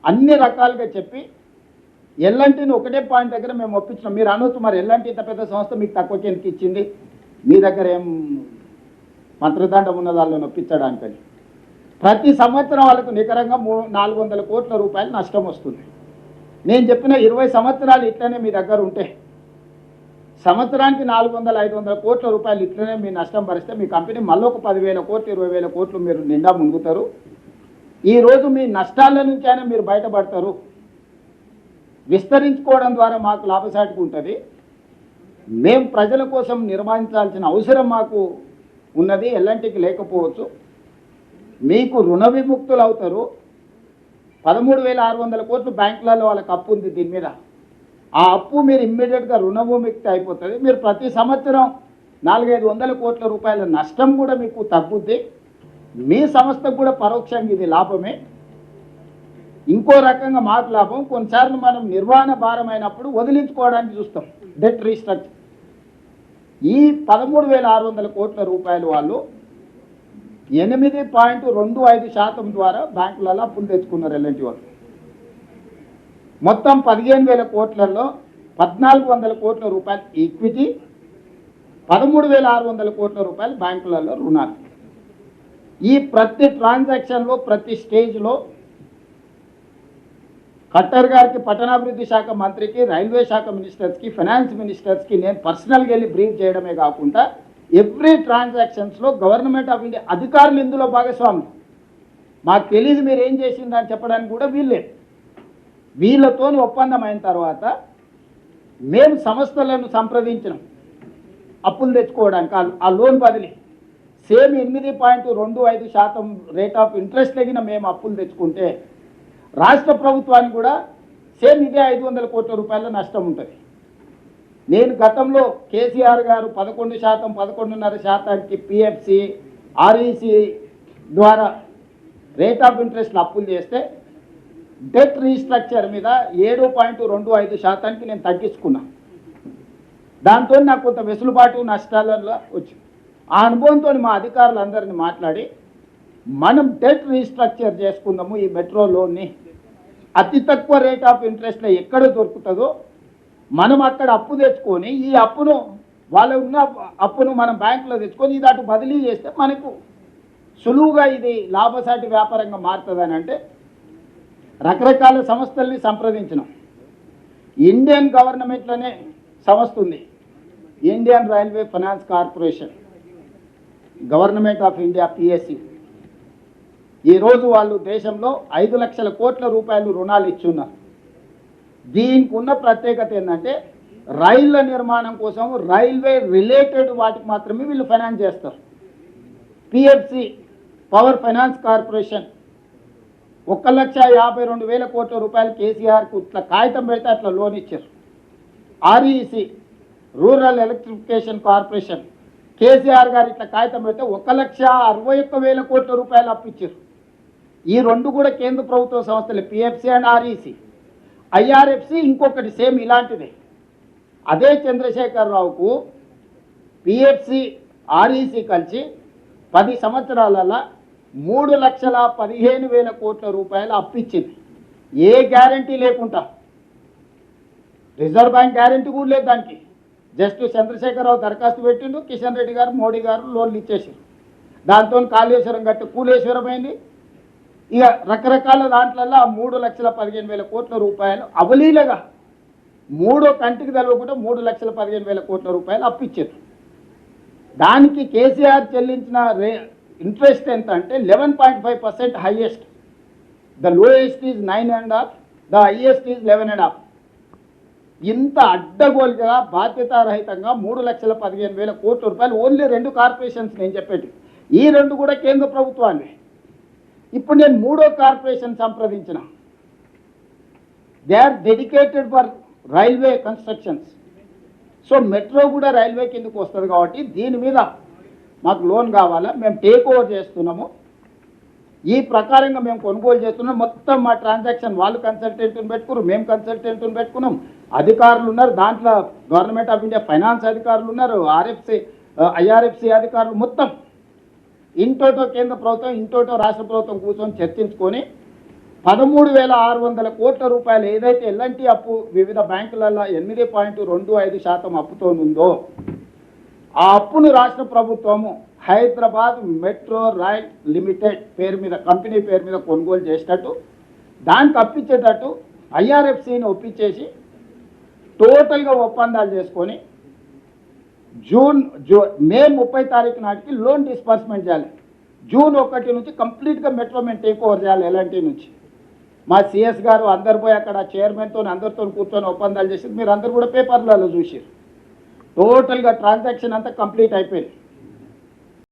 అన్ని రకాలుగా చెప్పి ఎల్ఎన్టీని ఒకటే పాయింట్ దగ్గర మేము ఒప్పించినాం. మీరు అనొచ్చు మరి ఎల్ఎన్టీ ఇంత పెద్ద సంస్థ మీకు తక్కువ కిందకి ఇచ్చింది, మీ దగ్గర ఏం మంత్రదండం ఉన్న దానిలో ఒప్పించడానికని. ప్రతి సంవత్సరం వాళ్ళకు నికరంగా 400 కోట్ల రూపాయలు నష్టం వస్తుంది. నేను చెప్పిన 20 సంవత్సరాలు ఇట్లనే మీ దగ్గర ఉంటే సంవత్సరానికి 400-500 కోట్ల రూపాయలు ఇట్లనే మీ నష్టం భరిస్తే మీ కంపెనీ మళ్ళీ ఒక 10,000 కోట్లు 20,000 కోట్లు మీరు నిండా ముంగుతారు. ఈరోజు మీ నష్టాల నుంచైనా మీరు బయటపడతారు. విస్తరించుకోవడం ద్వారా మాకు లాభసాటిగా ఉంటుంది. మేము ప్రజల కోసం నిర్వహించాల్సిన అవసరం మాకు ఉన్నది, ఎల్ఎన్టీకి లేకపోవచ్చు. మీకు రుణ విముక్తులు అవుతారు. 13,600 కోట్లు బ్యాంకులలో వాళ్ళకి అప్పు ఉంది. దీని మీద ఆ అప్పు మీరు ఇమ్మీడియట్గా రుణ విముక్తి అయిపోతుంది. మీరు ప్రతి సంవత్సరం 400-500 కోట్ల రూపాయల నష్టం కూడా మీకు తగ్గుద్ది. మీ సంస్థకు కూడా పరోక్షంగా ఇది లాభమే. ఇంకో రకంగా మాకు లాభం. కొన్నిసార్లు మనం నిర్వహణ భారం అయినప్పుడు వదిలించుకోవడానికి చూస్తాం, డెట్ రీస్ట్రక్చర్. ఈ 13,600 కోట్ల రూపాయలు వాళ్ళు 8.25% ద్వారా బ్యాంకులలో అప్పులు తెచ్చుకున్నారు ఎల్ఎన్టీ వాళ్ళు. మొత్తం 15,000 కోట్లలో 1,400 కోట్ల రూపాయలు ఈక్విటీ, 13,600 కోట్ల రూపాయలు బ్యాంకులలో రుణాలు. ఈ ప్రతి ట్రాన్సాక్షన్లో ప్రతి స్టేజ్లో ఖట్టర్ గారికి, పట్టణాభివృద్ధి శాఖ మంత్రికి, రైల్వే శాఖ మినిస్టర్స్కి, ఫైనాన్స్ మినిస్టర్స్కి నేను పర్సనల్గా వెళ్ళి బ్రీఫ్ చేయడమే కాకుండా ఎవ్రీ ట్రాన్సాక్షన్స్లో గవర్నమెంట్ ఆఫ్ ఇండియా అధికారులు ఇందులో భాగస్వాములు. మాకు తెలియదు మీరు ఏం చేసిందని చెప్పడానికి కూడా వీళ్ళే. వీళ్ళతో ఒప్పందం అయిన తర్వాత మేము సంస్థలను సంప్రదించినాం అప్పులు తెచ్చుకోవడానికి. ఆ లోన్ బదిలీ సేమ్ 8.25% రేట్ ఆఫ్ ఇంట్రెస్ట్ తగిన మేము అప్పులు తెచ్చుకుంటే రాష్ట్ర ప్రభుత్వానికి కూడా సేమ్ ఇదే 500 కోట్ల రూపాయల నష్టం ఉంటుంది. నేను గతంలో కేసీఆర్ గారు 11%, 11.5%కి పిఎఫ్సి, ఆర్ఈసి ద్వారా రేట్ ఆఫ్ ఇంట్రెస్ట్ అప్పులు చేస్తే డెట్ రీస్ట్రక్చర్ మీద 7.25%కి నేను తగ్గించుకున్నా. దాంతో నాకు కొంత వెసులుబాటు నష్టాలలో వచ్చింది. ఆ అనుభవంతో మా అధికారులందరినీ మాట్లాడి మనం డెట్ రీస్ట్రక్చర్ చేసుకుందాము. ఈ మెట్రో లోన్ని అతి తక్కువ రేట్ ఆఫ్ ఇంట్రెస్ట్లో ఎక్కడ దొరుకుతుందో మనం అక్కడ అప్పు తెచ్చుకొని ఈ అప్పును వాళ్ళ ఉన్న అప్పును మనం బ్యాంకులో తెచ్చుకొని ఇది అటు బదిలీ చేస్తే మనకు సులువుగా ఇది లాభసాటి వ్యాపారంగా మారుతుందని. అంటే రకరకాల సంస్థల్ని సంప్రదించినాం. ఇండియన్ గవర్నమెంట్లోనే సంస్థ ఉంది, Indian railway finance corporation, government of India PSC. ఈరోజు వాళ్ళు దేశంలో 5 లక్షల కోట్ల రూపాయలు రుణాలు ఇచ్చున్నారు. దీనికి ఉన్న ప్రత్యేకత ఏంటంటే రైళ్ల నిర్మాణం కోసం రైల్వే రిలేటెడ్ వాటికి మాత్రమే వీళ్ళు ఫైనాన్స్ చేస్తారు. పిఎఫ్సి, పవర్ ఫైనాన్స్ కార్పొరేషన్ 1,52,000 కోట్ల రూపాయలు కేసీఆర్కు ఇట్లా కాగితం పెడితే అట్లా లోన్ ఇచ్చారు. REC, rural electrification corporation, KCR గారు ఇట్లా కాగితం పెడితే 1,61,000 కోట్ల రూపాయలు అప్పిచ్చారు. ఈ రెండు కూడా కేంద్ర ప్రభుత్వ సంస్థలే, పిఎఫ్సి అండ్ ఆర్ఈసి. ఐఆర్ఎఫ్సి ఇంకొకటి సేమ్ ఇలాంటిదే. అదే చంద్రశేఖరరావుకు పిఎఫ్సి, ఆర్ఈసి కలిసి 10 సంవత్సరాలలో 3,15,000 కోట్ల రూపాయలు అప్పిచ్చింది. ఏ గ్యారంటీ లేకుండా, రిజర్వ్ బ్యాంక్ గ్యారంటీ కూడా లేదు దానికి. జస్ట్ చంద్రశేఖరరావు దరఖాస్తు పెట్టిండు, కిషన్ రెడ్డి గారు, మోడీ గారు లోన్లు ఇచ్చేసారు. దాంతో కాళేశ్వరం గట్టి కూలేశ్వరం అయింది. ఇక రకరకాల దాంట్లలో 3,15,000 కోట్ల రూపాయలు అవలీలగా మూడో కంటికి తెలవకుండా 3,15,000 కోట్ల రూపాయలు అప్పిచ్చారు. దానికి కేసీఆర్ చెల్లించిన ఇంట్రెస్ట్ ఎంత అంటే 11.5% highest. The lowest is 9.5, the highest is 11.5. ఇంత అడ్డగోలుగా బాధ్యతారహితంగా 3,15,000 కోట్ల రూపాయలు ఓన్లీ 2 కార్పొరేషన్స్ నేను చెప్పేది. ఈ 2 కూడా కేంద్ర ప్రభుత్వాన్ని. ఇప్పుడు నేను 3వ కార్పొరేషన్ సంప్రదించిన. They are dedicated for railway constructions. So metro కూడా రైల్వే కిందకు వస్తుంది కాబట్టి దీని మీద మాకు లోన్ కావాలా, మేము టేక్ ఓవర్ చేస్తున్నాము. ఈ ప్రకారంగా మేము కొనుగోలు చేస్తున్నాం. మొత్తం మా ట్రాన్సాక్షన్ వాళ్ళు కన్సల్టెంట్ని పెట్టుకున్నారు, మేము కన్సల్టెంట్ని పెట్టుకున్నాం. అధికారులు ఉన్నారు, దాంట్లో గవర్నమెంట్ ఆఫ్ ఇండియా ఫైనాన్స్ అధికారులు ఉన్నారు, ఐఆర్ఎఫ్సి అధికారులు, మొత్తం ఇంటోటో కేంద్ర ప్రభుత్వం, ఇంటోటో రాష్ట్ర ప్రభుత్వం కూర్చొని చర్చించుకొని 13,600 కోట్ల రూపాయలు ఏదైతే ఎల్ఎన్టీ అప్పు వివిధ బ్యాంకులలో 8.25% అప్పుతో ఉందో ఆ అప్పును రాష్ట్ర ప్రభుత్వము హైదరాబాద్ మెట్రో రైల్ లిమిటెడ్ పేరు మీద కంపెనీ పేరు మీద కొనుగోలు చేసేటట్టు దానికి అప్పించేటట్టు ఐఆర్ఎఫ్సిని ఒప్పించేసి టోటల్గా ఒప్పందాలు చేసుకొని మే 30 తారీఖు నాటికి లోన్ డిస్బర్స్మెంట్ చేయాలి. జూన్ 1 నుంచి కంప్లీట్గా మెట్రో మేము టేక్ ఓవర్ చేయాలి ఎల్ఎన్టీ నుంచి. మా సిఎస్ గారు అందరు పోయి అక్కడ చైర్మన్తో అందరితో కూర్చొని ఒప్పందాలు చేసి మీరు అందరు కూడా పేపర్లలో చూసారు. టోటల్గా ట్రాన్సాక్షన్ అంతా కంప్లీట్ అయిపోయింది.